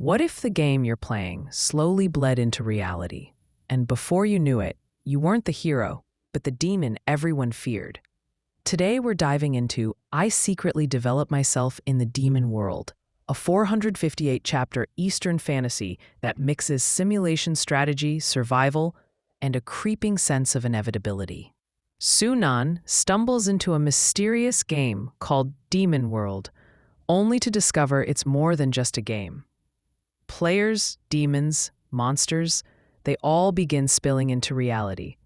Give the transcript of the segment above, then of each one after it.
What if the game you're playing slowly bled into reality, and before you knew it, you weren't the hero, but the demon everyone feared? Today we're diving into I Secretly Develop Myself in the Demon World, a 458-chapter Eastern fantasy that mixes simulation strategy, survival, and a creeping sense of inevitability. Su Nan stumbles into a mysterious game called Demon World, only to discover it's more than just a game. Players, demons, monsters, they all begin spilling into reality.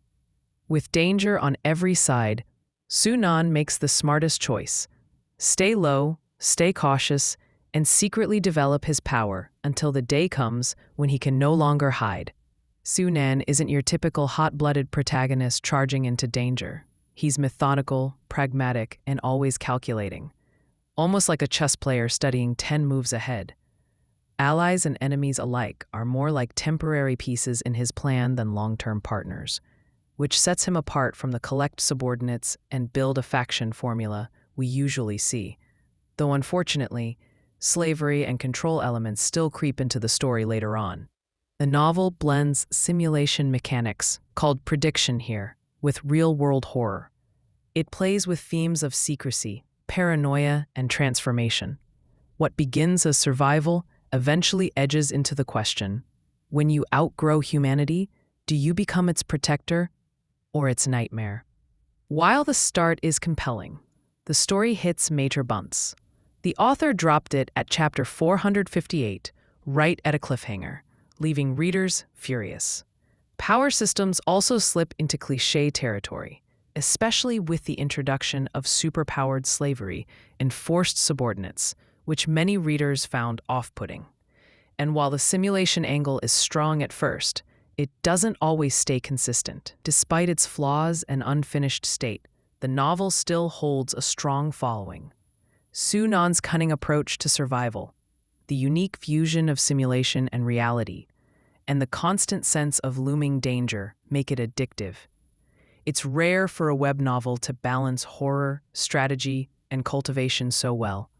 With danger on every side, Su Nan makes the smartest choice: stay low, stay cautious, and secretly develop his power until the day comes when he can no longer hide. Su Nan isn't your typical hot-blooded protagonist charging into danger. He's methodical, pragmatic, and always calculating, almost like a chess player studying 10 moves ahead. Allies and enemies alike are more like temporary pieces in his plan than long-term partners, which sets him apart from the collect subordinates and build a faction formula we usually see. Though unfortunately, slavery and control elements still creep into the story later on. The novel blends simulation mechanics, called prediction here, with real-world horror. It plays with themes of secrecy, paranoia, and transformation. What begins as survival eventually edges into the question: when you outgrow humanity, do you become its protector or its nightmare? While the start is compelling, the story hits major bumps. The author dropped it at chapter 458, right at a cliffhanger, leaving readers furious. Power systems also slip into cliché territory, especially with the introduction of superpowered slavery and forced subordinates, which many readers found off-putting. And while the simulation angle is strong at first, it doesn't always stay consistent. Despite its flaws and unfinished state, the novel still holds a strong following. Su Nan's cunning approach to survival, the unique fusion of simulation and reality, and the constant sense of looming danger make it addictive. It's rare for a web novel to balance horror, strategy, and cultivation so well,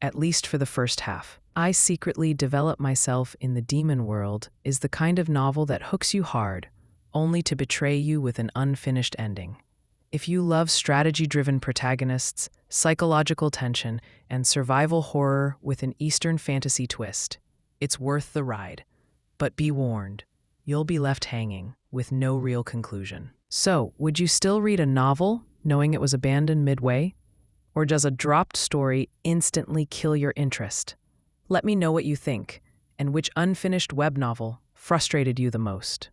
at least for the first half. I Secretly Develop Myself in the Demon World is the kind of novel that hooks you hard, only to betray you with an unfinished ending. If you love strategy-driven protagonists, psychological tension, and survival horror with an Eastern fantasy twist, it's worth the ride. But be warned, you'll be left hanging with no real conclusion. So, would you still read a novel knowing it was abandoned midway? Or does a dropped story instantly kill your interest? Let me know what you think, and which unfinished web novel frustrated you the most.